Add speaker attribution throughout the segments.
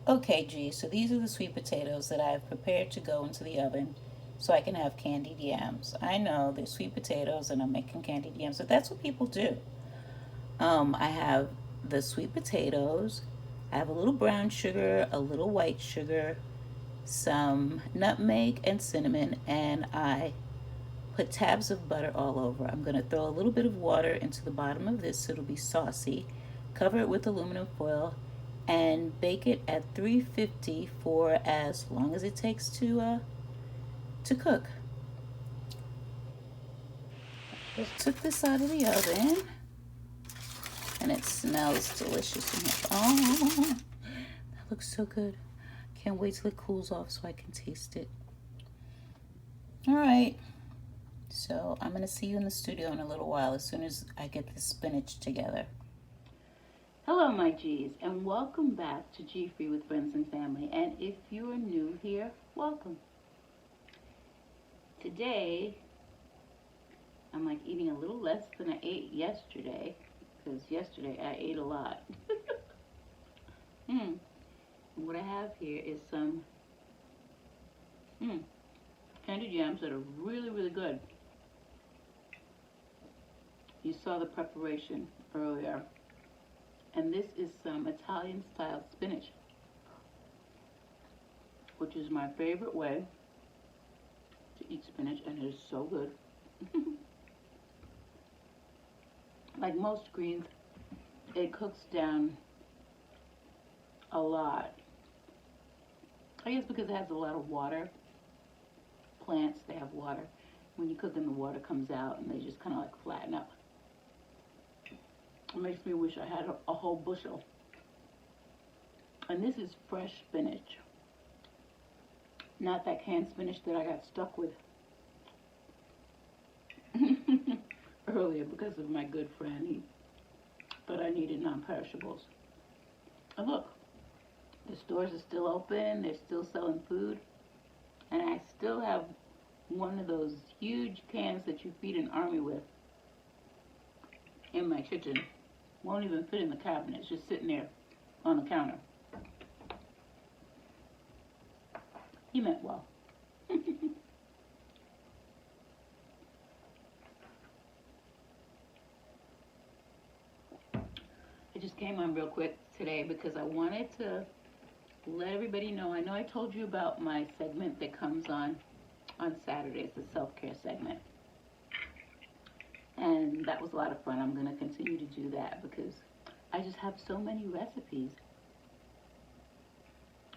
Speaker 1: Okay, G, so these are the sweet potatoes that I have prepared to go into the oven so I can have candied yams. I know they're sweet potatoes and I'm making candied yams, but that's what people do. I have the sweet potatoes, I have a little brown sugar, a little white sugar, some nutmeg and cinnamon, and I put tabs of butter all over. I'm going to throw a little bit of water into the bottom of this so it'll be saucy. Cover it with aluminum foil and bake it at 350 for as long as it takes to cook. Just took this out of the oven and it smells delicious in here. Oh, that looks so good. Can't wait till it cools off so I can taste it. All right. So I'm going to see you in the studio in a little while as soon as I get the spinach together. Hello, my G's, and welcome back to G Free with Friends and Family. And if you are new here, welcome. Today, I'm like eating a little less than I ate yesterday, because yesterday I ate a lot. mm. What I have here is some candied yams that are really, really good. You saw the preparation earlier. And this is some Italian style spinach, which is my favorite way to eat spinach, and it is so good. Like most greens, it cooks down a lot. I guess because it has a lot of water. Plants, they have water. When you cook them, the water comes out and they just kind of like flatten up. It makes me wish I had a whole bushel. And this is fresh spinach. Not that canned spinach that I got stuck with earlier because of my good friend. He thought I needed non-perishables. And look, the stores are still open. They're still selling food. And I still have one of those huge cans that you feed an army with in my kitchen. Won't even fit in the cabinet. It's just sitting there on the counter. He meant well. I just came on real quick today because I wanted to let everybody know. I know I told you about my segment that comes on Saturdays, the self-care segment. And that was a lot of fun. I'm going to continue to do that because I just have so many recipes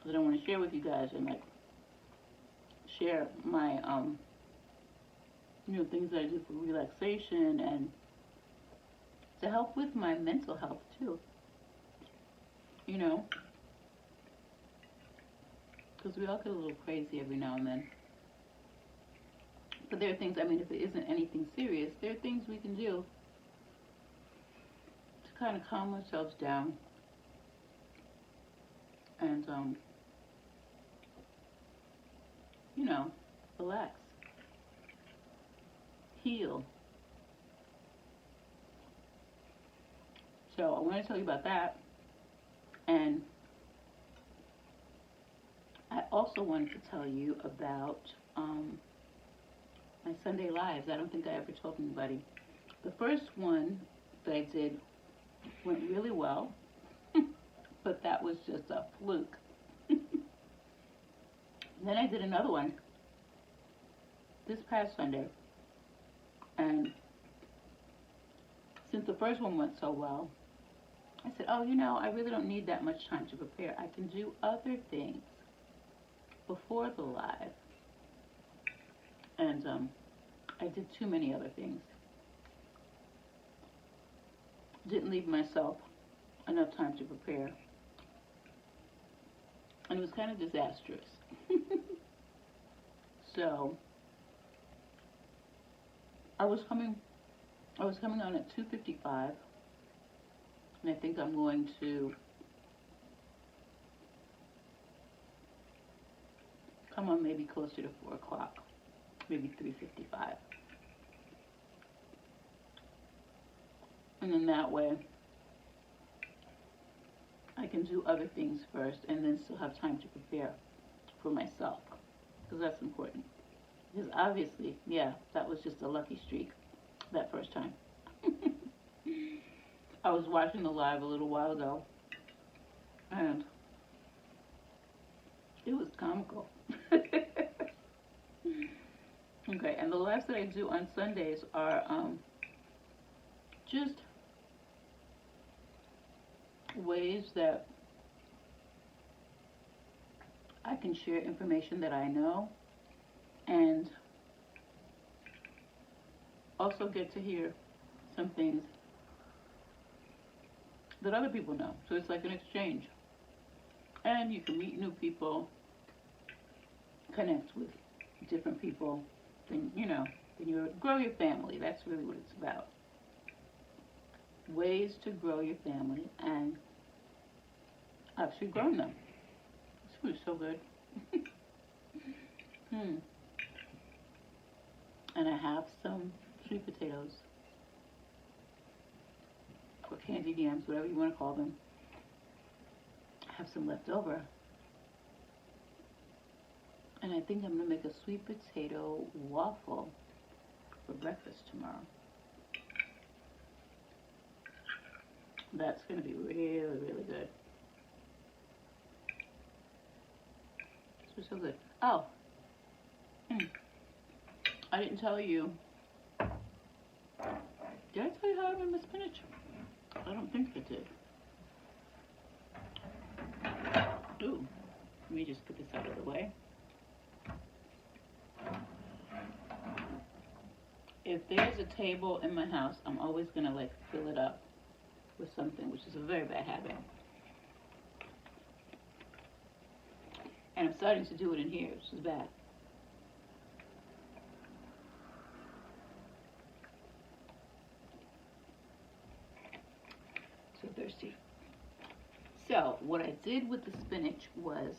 Speaker 1: that I want to share with you guys and like share my things that I do for relaxation and to help with my mental health too. You know, because we all get a little crazy every now and then. But there are things, I mean, if it isn't anything serious, there are things we can do to kind of calm ourselves down and, relax, heal. So I want to tell you about that. And I also wanted to tell you about my Sunday Lives. I don't think I ever told anybody. The first one that I did went really well, but that was just a fluke. Then I did another one this past Sunday, and since the first one went so well, I said, oh, I really don't need that much time to prepare. I can do other things before the live. And I did too many other things. Didn't leave myself enough time to prepare. And it was kind of disastrous. So I was coming on at 2:55, and I think I'm going to come on maybe closer to 4 o'clock, maybe 3:55. And then that way, I I can do other things first and then still have time to prepare for myself, because that's important. Because obviously, yeah, that was just a lucky streak that first time. I was watching the live a little while ago, and it was comical. Okay, and the lives that I do on Sundays are just ways that I can share information that I know and also get to hear some things that other people know. So it's like an exchange. And you can meet new people, connect with different people, then you grow your family. That's really what it's about. Ways to grow your family, and I've actually grown them. This food is so good. And I have some sweet potatoes, or candied yams, whatever you want to call them. I have some left over. And I think I'm going to make a sweet potato waffle for breakfast tomorrow. That's going to be really, really good. This was so good. Oh, I didn't tell you. Did I tell you how I made my spinach? I don't think I did. Ooh, let me just put this out of the way. If there's a table in my house, I'm always going to like fill it up with something, which is a very bad habit. And I'm starting to do it in here, which is bad. So thirsty. So what I did with the spinach was,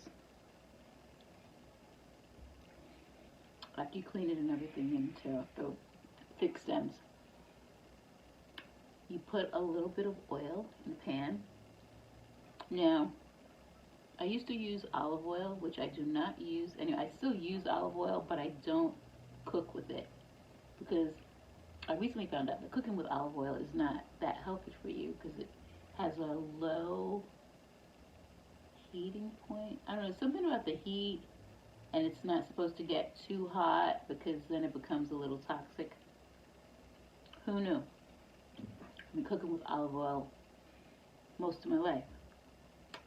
Speaker 1: after you clean it and everything into the thick stems, you put a little bit of oil in the pan. Now, I used to use olive oil, which I do not use. Anyway, I still use olive oil, but I don't cook with it, because I recently found out that cooking with olive oil is not that healthy for you, because it has a low heating point. I don't know, something about the heat, and it's not supposed to get too hot, because then it becomes a little toxic. Who knew? I've been cooking with olive oil most of my life,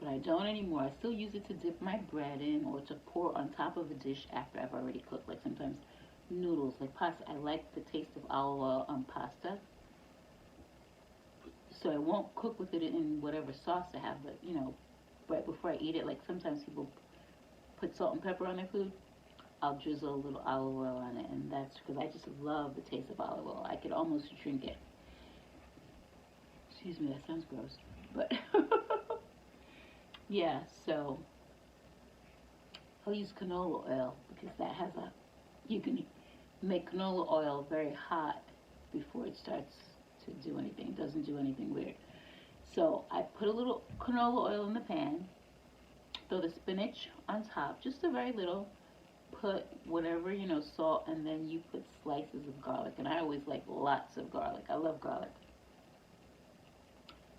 Speaker 1: but I don't anymore. I still use it to dip my bread in, or to pour on top of a dish after I've already cooked, like sometimes noodles, like pasta. I like the taste of olive oil on pasta, so I won't cook with it in whatever sauce I have, but right before I eat it, like sometimes people put salt and pepper on their food, I'll drizzle a little olive oil on it, and that's because I just love the taste of olive oil. I could almost drink it. Excuse me, that sounds gross, but yeah, so I'll use canola oil, because that has you can make canola oil very hot before it starts to do anything. It doesn't do anything weird. So I put a little canola oil in the pan, throw the spinach on top, just a very little, put whatever, salt, and then you put slices of garlic. And I always like lots of garlic. I love garlic.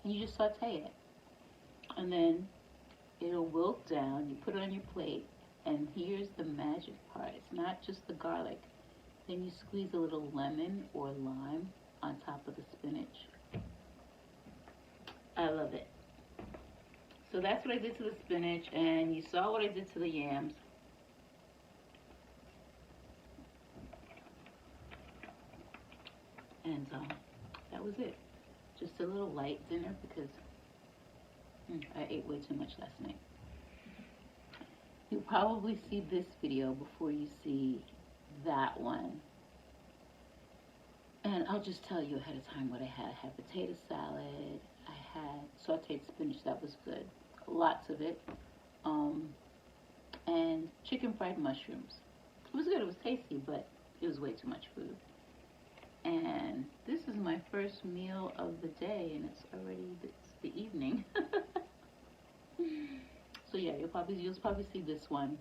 Speaker 1: And you just saute it. And then it'll wilt down. You put it on your plate. And here's the magic part. It's not just the garlic. Then you squeeze a little lemon or lime on top of the spinach. I love it. So that's what I did to the spinach, and you saw what I did to the yams. And that was it. Just a little light dinner, because I ate way too much last night. You'll probably see this video before you see that one. And I'll just tell you ahead of time what I had. I had potato salad. I had sauteed spinach, that was good. Lots of it. And chicken fried mushrooms. It was good, it was tasty, but it was way too much food. And this is my first meal of the day, and it's the evening. yeah, you'll probably see this one,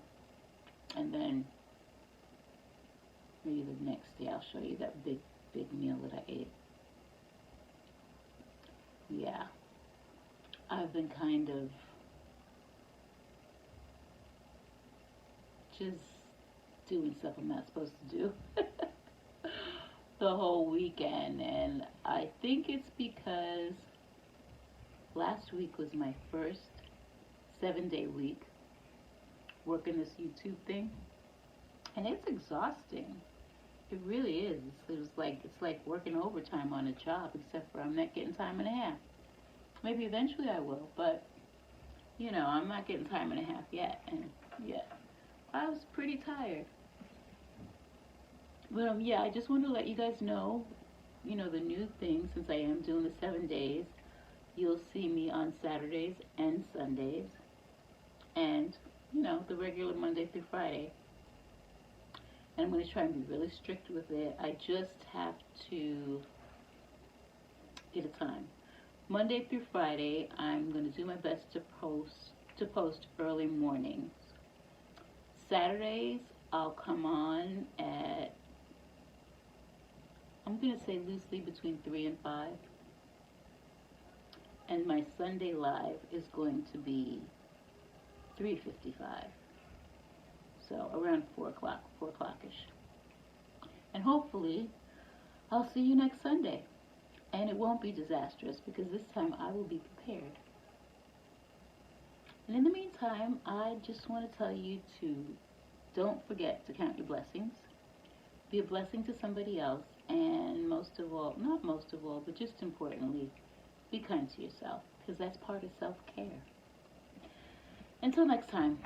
Speaker 1: and then maybe the next day I'll show you that big meal that I ate. Yeah, I've been kind of just doing stuff I'm not supposed to do the whole weekend, and I think it's because last week was my first 7-day week working this YouTube thing, and it's exhausting. It really is. It's like working overtime on a job, except for I'm not getting time and a half. Maybe eventually I will, but I'm not getting time and a half yet, and yet I was pretty tired. But yeah, I just wanted to let you guys know, the new thing since I am doing the 7 days. You'll see me on Saturdays and Sundays, and the regular Monday through Friday. And I'm going to try and be really strict with it. I just have to get a time. Monday through Friday, I'm going to do my best to post early mornings. Saturdays, I'll come on at, I'm going to say loosely between 3 and 5. And my Sunday live is going to be 3:55. So around 4 o'clock-ish. And hopefully, I'll see you next Sunday. And it won't be disastrous because this time I will be prepared. And in the meantime, I just want to tell you to don't forget to count your blessings. Be a blessing to somebody else. And most of all, not most of all, but just importantly, be kind to yourself because that's part of self-care. Until next time.